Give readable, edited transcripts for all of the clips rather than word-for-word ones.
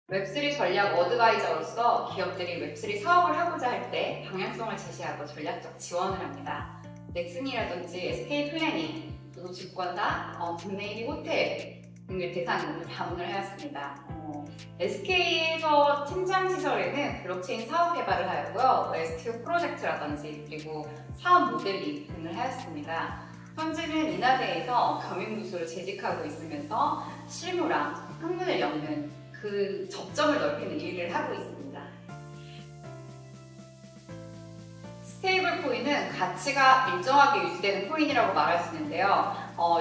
웹3 전략 어드바이저로서 기업들이 웹3 사업을 하고자 할 때 방향성을 제시하고 전략적 지원을 합니다. 넥슨이라든지 SK 플래닝, 그리고 증권사, 국내 1위 호텔 등을 대상으로 자문을 하였습니다. SK에서 팀장 시절에는 블록체인 사업 개발을 하였고요. STO 프로젝트라든지 그리고 사업 모델링 등을 하였습니다. 현재는 인하대에서 경영부수를 재직하고 있으면서 실무랑 학문을 엮는 그 접점을 넓히는 일을 하고 있습니다. 스테이블 코인은 가치가 일정하게 유지되는 코인이라고 말할 수 있는데요.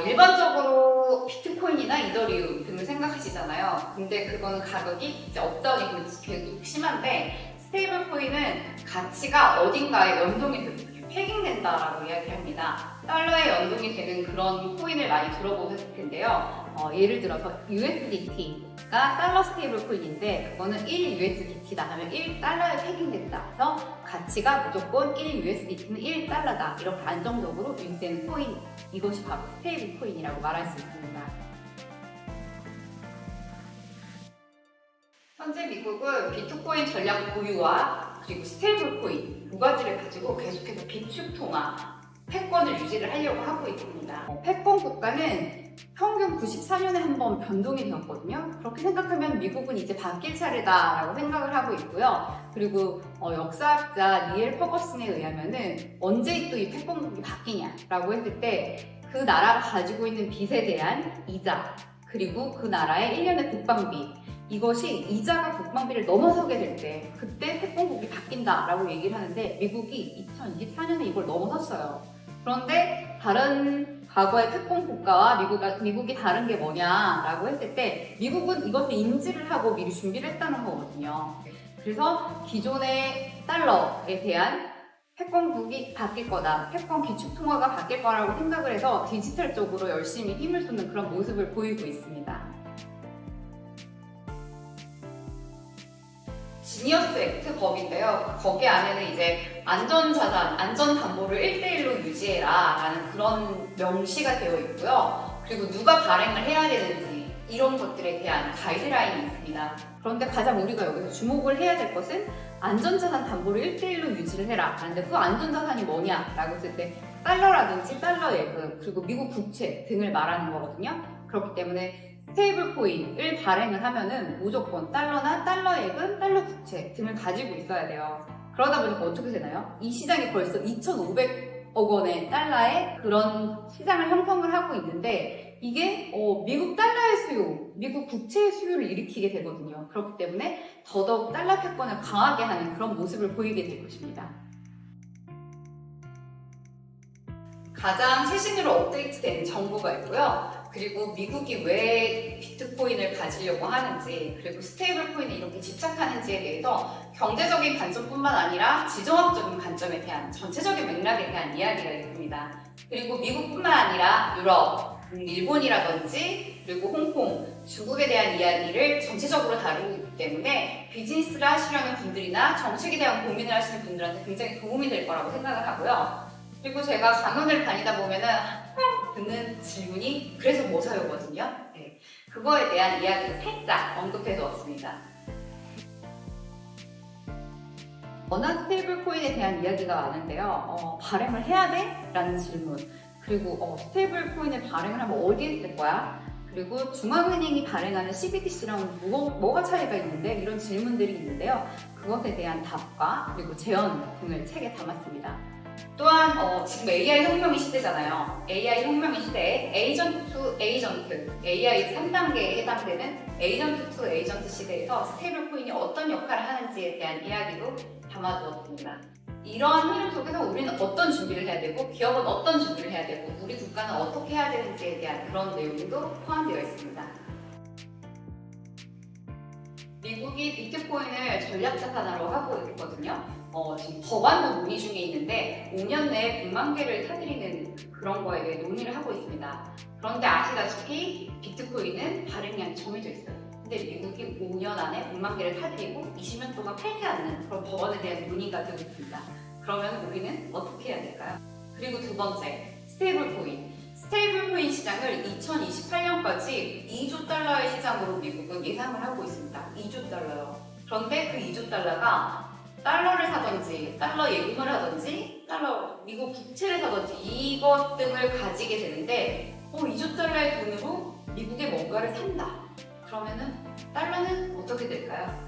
일반적으로 비트코인이나 이더리움 등을 생각하시잖아요. 근데 그거는 가격이 이제 업다운이 계속 심한데 스테이블 코인은 가치가 어딘가에 연동이 되고 패깅된다라고 이야기를 합니다. 달러에 연동이 되는 그런 코인을 많이 들어보셨을 텐데요. 예를 들어서 USDT가 달러 스테이블 코인인데 그거는 1 USDT다 하면 1달러에 패깅된다. 그래서 가치가 무조건 1 USDT는 1달러다. 이렇게 안정적으로 유지되는 코인, 이것이 바로 스테이블 코인이라고 말할 수 있습니다. 현재 미국은 비트코인 전략 보유와 그리고 스테이블 코인 두 가지를 가지고 계속해서 비축 통화, 패권을 유지를 하려고 하고 있습니다. 패권 국가는 평균 94년에 한 번 변동이 되었거든요. 그렇게 생각하면 미국은 이제 바뀔 차례다라고 생각을 하고 있고요. 그리고 역사학자 니엘 퍼거슨에 의하면은 언제 또 이 패권국이 바뀌냐라고 했을 때 그 나라가 가지고 있는 빚에 대한 이자, 그리고 그 나라의 1년의 국방비, 이것이 이자가 국방비를 넘어서게 될 때 그때 패권국이 바뀐다라고 얘기를 하는데 미국이 2024년에 이걸 넘어섰어요. 그런데 다른 과거의 패권 국가와 미국이 다른 게 뭐냐라고 했을 때 미국은 이것을 인지를 하고 미리 준비를 했다는 거거든요. 그래서 기존의 달러에 대한 패권국이 바뀔 거다, 패권 기축 통화가 바뀔 거라고 생각을 해서 디지털적으로 열심히 힘을 쏟는 그런 모습을 보이고 있습니다. 지니어스 액트 법인데요. 거기 안에는 이제 안전자산, 안전담보를 1대1로 유지해라 라는 그런 명시가 되어 있고요. 그리고 누가 발행을 해야 되는지 이런 것들에 대한 가이드라인이 있습니다. 그런데 가장 우리가 여기서 주목을 해야 될 것은 안전자산 담보를 1대1로 유지를 해라 라는데 그 안전자산이 뭐냐라고 했을 때 달러라든지 달러 예금, 그리고 미국 국채 등을 말하는 거거든요. 그렇기 때문에 스테이블 코인을 발행을 하면은 무조건 달러나 달러 예금, 달러 국채 등을 가지고 있어야 돼요. 그러다 보니까 어떻게 되나요? 이 시장이 벌써 2,500억 원의 달러의 그런 시장을 형성을 하고 있는데 이게 미국 달러의 수요, 미국 국채의 수요를 일으키게 되거든요. 그렇기 때문에 더더욱 달러 패권을 강하게 하는 그런 모습을 보이게 될 것입니다. 가장 최신으로 업데이트된 정보가 있고요. 그리고 미국이 왜 비트코인을 가지려고 하는지, 그리고 스테이블 코인에 이렇게 집착하는지에 대해서 경제적인 관점뿐만 아니라 지정학적인 관점에 대한 전체적인 맥락에 대한 이야기가 있습니다. 그리고 미국뿐만 아니라 유럽, 일본이라든지 그리고 홍콩, 중국에 대한 이야기를 전체적으로 다루기 때문에 비즈니스를 하시려는 분들이나 정책에 대한 고민을 하시는 분들한테 굉장히 도움이 될 거라고 생각을 하고요. 그리고 제가 강연을 다니다 보면은 항상 듣는 질문이 그래서 뭐 사요거든요. 네, 그거에 대한 이야기를 살짝 언급해 두었습니다. 원화 스테이블 코인에 대한 이야기가 많은데요. 발행을 해야 돼? 라는 질문. 그리고 스테이블 코인을 발행을 하면 어디에 쓸 거야? 그리고 중앙은행이 발행하는 CBDC랑 뭐가 차이가 있는데? 이런 질문들이 있는데요. 그것에 대한 답과 그리고 제언 등을 책에 담았습니다. 또한 지금 AI 혁명의 시대잖아요. AI 혁명의 시대에 에이전트 투 에이전트, AI 3단계에 해당되는 에이전트 투 에이전트 시대에서 스테이블 코인이 어떤 역할을 하는지에 대한 이야기도 담아두었습니다. 이러한 흐름 속에서 우리는 어떤 준비를 해야 되고 기업은 어떤 준비를 해야 되고 우리 국가는 어떻게 해야 되는지에 대한 그런 내용도 포함되어 있습니다. 미국이 비트코인을 전략자산화로 하고 있거든요. 지금 법안도 논의 중에 있는데 5년 내에 100만 개를 사들이는 그런 거에 대해 논의를 하고 있습니다. 그런데 아시다시피 비트코인은 발행량이 정해져 있어요. 근데 미국이 5년 안에 100만 개를 사들이고 20년 동안 팔지 않는 그런 법안에 대한 논의가 되고 있습니다. 그러면 우리는 어떻게 해야 될까요? 그리고 두 번째, 스테이블 코인. 스테이블 코인 시장을 2028년까지 2조 달러의 시장으로 미국은 예상을 하고 있습니다. 2조 달러요. 그런데 그 2조 달러가 달러를 사든지, 달러 예금을 하든지, 달러 미국 국채를 사든지 이것 등을 가지게 되는데 2조 달러의 돈으로 미국의 뭔가를 산다. 그러면은 달러는 어떻게 될까요?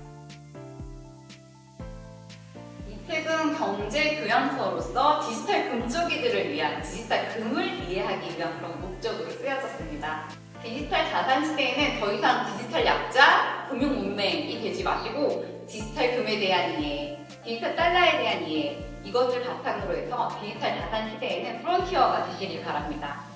이 책은 경제 교양서로서 디지털 금쪽이들을 위한 디지털 금을 이해하기 위한 그런 목적으로 쓰여졌습니다. 디지털 자산 시대에는 더 이상 디지털 약자, 금융 문맹이 되지 마시고 디지털 금에 대한 이해, 디지털 달러에 대한 이해 이것을 바탕으로 해서 디지털 자산 시대에는 프론티어가 되시길 바랍니다.